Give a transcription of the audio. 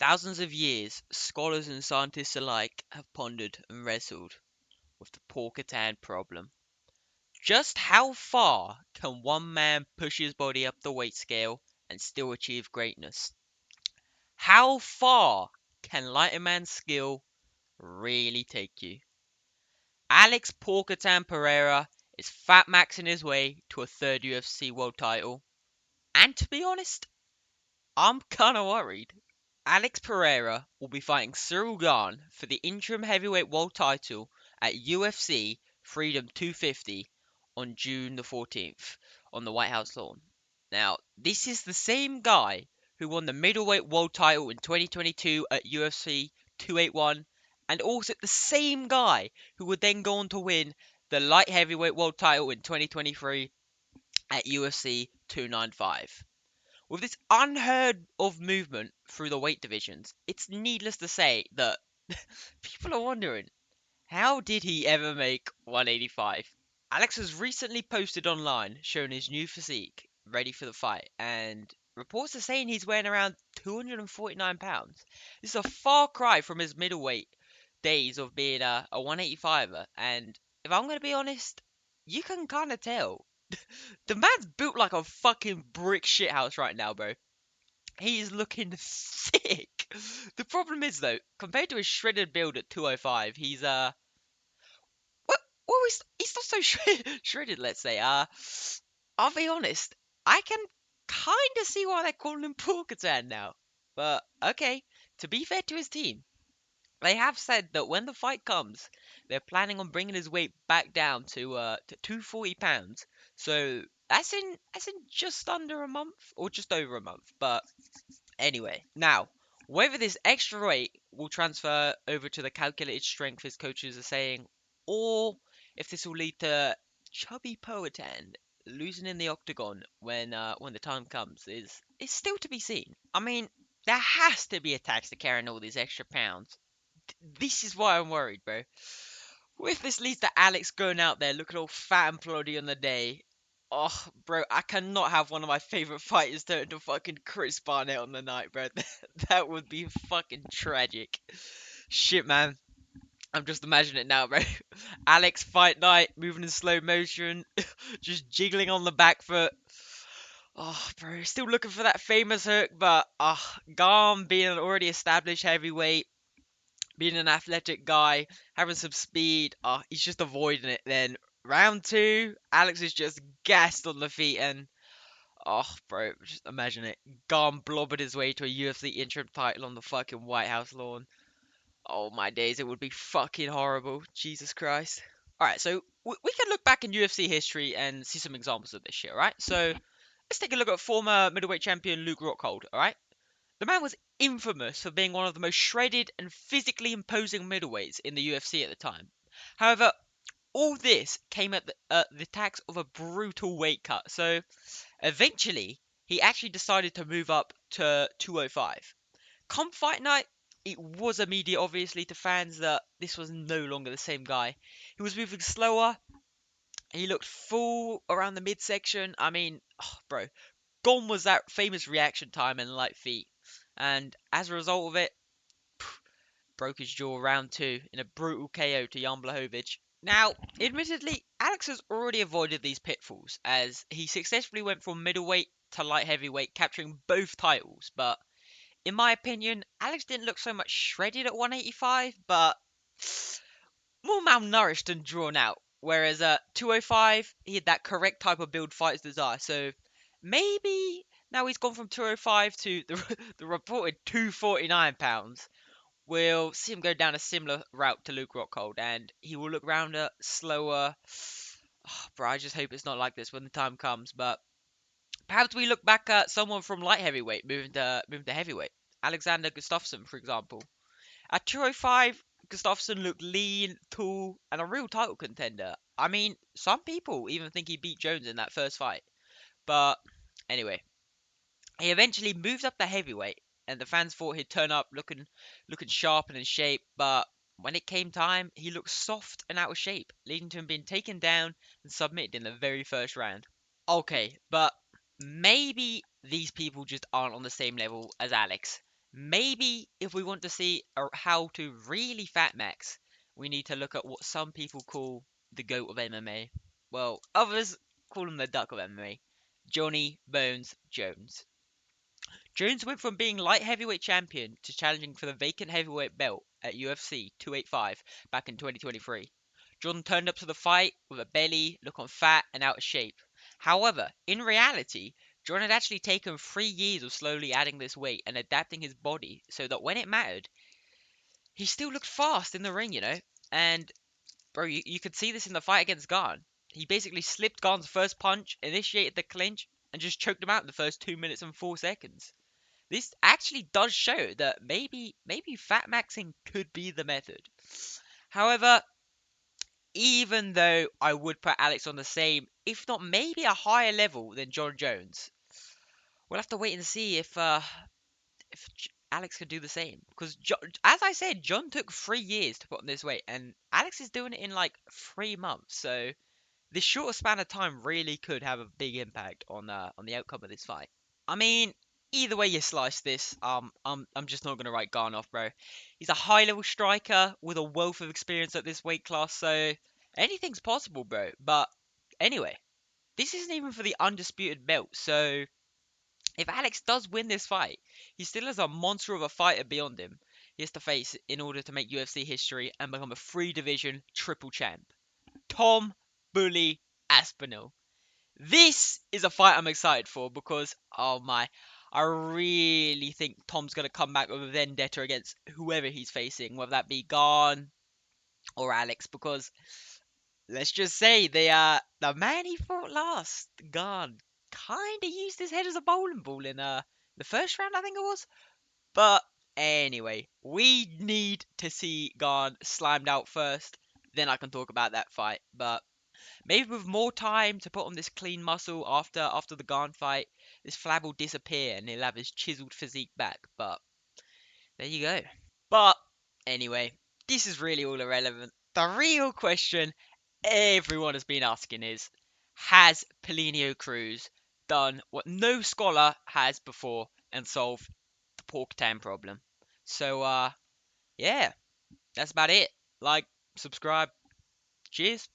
thousands of years, scholars and scientists alike have pondered and wrestled with the Porkatan problem. Just how far can one man push his body up the weight scale and still achieve greatness? How far can lighter man's skill really take you? Alex Porkatan Pereira is fat maxing his way to a third UFC world title. And to be honest, I'm kinda worried. Alex Pereira will be fighting Cyril Gane for the interim heavyweight world title at UFC Freedom 250 on June the 14th on the White House lawn. Now, this is the same guy who won the middleweight world title in 2022 at UFC 281, and also the same guy who would then go on to win the light heavyweight world title in 2023 at UFC 295. With this unheard of movement through the weight divisions, it's needless to say that people are wondering, how did he ever make 185? Alex has recently posted online showing his new physique, ready for the fight, and reports are saying he's weighing around 249 pounds. This is a far cry from his middleweight days of being a 185er, and if I'm going to be honest, you can kind of tell. The man's built like a fucking brick shithouse right now, bro. He's looking sick. The problem is though, compared to his shredded build at 205, he's not so shredded. Let's say. I'll be honest. I can kind of see why they're calling him Porkatan now. But okay, to be fair to his team, they have said that when the fight comes, they're planning on bringing his weight back down to 240 pounds. So that's in just under a month or just over a month. But anyway, now, whether this extra weight will transfer over to the calculated strength his coaches are saying, or if this will lead to chubby Poatan losing in the octagon when the time comes is still to be seen. I mean, there has to be a tax to carrying all these extra pounds. This is why I'm worried, bro. What if this leads to Alex going out there looking all fat and ploddy on the day? Oh, bro, I cannot have one of my favorite fighters turn to fucking Chris Barnett on the night, bro. That would be fucking tragic. Shit, man. I'm just imagining it now, bro. Alex fight night, moving in slow motion, just jiggling on the back foot. Oh, bro, still looking for that famous hook, but Garm being an already established heavyweight, being an athletic guy, having some speed, he's just avoiding it. Then round two, Alex is just gassed on the feet, and bro, just imagine it. Gone blobbered his way to a UFC interim title on the fucking White House lawn. Oh my days, it would be fucking horrible. Jesus Christ. Alright, so we can look back in UFC history and see some examples of this shit, right? So let's take a look at former middleweight champion Luke Rockhold, alright? The man was infamous for being one of the most shredded and physically imposing middleweights in the UFC at the time. However, all this came at the tax of a brutal weight cut. So eventually, he actually decided to move up to 205. Come fight night, it was immediate, obviously, to fans that this was no longer the same guy. He was moving slower. He looked full around the midsection. I mean, bro, gone was that famous reaction time in light feet. And as a result of it, broke his jaw round two in a brutal KO to Jan Blachowicz. Now, admittedly, Alex has already avoided these pitfalls as he successfully went from middleweight to light heavyweight, capturing both titles. But in my opinion, Alex didn't look so much shredded at 185, but more malnourished and drawn out. Whereas at 205, he had that correct type of build fighters desire. So maybe now he's gone from 205 to the reported 249 pounds. We'll see him go down a similar route to Luke Rockhold, and he will look rounder, slower. Bro, I just hope it's not like this when the time comes. But perhaps we look back at someone from light heavyweight moving to heavyweight. Alexander Gustafsson, for example. At 205, Gustafsson looked lean, tall, and a real title contender. I mean, some people even think he beat Jones in that first fight. But anyway, he eventually moved up to heavyweight, and the fans thought he'd turn up looking sharp and in shape. But when it came time, he looked soft and out of shape, leading to him being taken down and submitted in the very first round. Okay, but maybe these people just aren't on the same level as Alex. Maybe if we want to see how to really fat max, we need to look at what some people call the goat of MMA. Well, others call him the duck of MMA. Johnny Bones Jones. Jones went from being light heavyweight champion to challenging for the vacant heavyweight belt at UFC 285 back in 2023. Jordan turned up to the fight with a belly, looking fat and out of shape. However, in reality, Jordan had actually taken 3 years of slowly adding this weight and adapting his body so that when it mattered, he still looked fast in the ring, And, bro, you could see this in the fight against Garn. He basically slipped Garn's first punch, initiated the clinch, and just choked him out in the first 2 minutes and 4 seconds. This actually does show that maybe fat maxing could be the method. However, even though I would put Alex on the same, if not maybe a higher level than John Jones, we'll have to wait and see if Alex can do the same. Because as I said, John took 3 years to put on this weight, and Alex is doing it in like 3 months. So this shorter span of time really could have a big impact on the outcome of this fight. I mean, either way you slice this, I'm just not gonna write Garn off, bro. He's a high level striker with a wealth of experience at this weight class, so anything's possible, bro. But anyway, this isn't even for the undisputed belt, so if Alex does win this fight, he still has a monster of a fighter beyond him. He has to face in order to make UFC history and become a three division triple champ. Tom Bully Aspinall. This is a fight I'm excited for because, oh my, I really think Tom's going to come back with a vendetta against whoever he's facing, whether that be Garn or Alex, because let's just say the man he fought last, Garn, kind of used his head as a bowling ball in the first round, I think it was. But anyway, we need to see Garn slammed out first, then I can talk about that fight. But maybe with more time to put on this clean muscle after the Garn fight, this flab will disappear and he'll have his chiseled physique back. But there you go. But anyway, this is really all irrelevant. The real question everyone has been asking is, has Pelinio Cruz done what no scholar has before and solved the Porkatan problem? So yeah, that's about it. Like, subscribe. Cheers.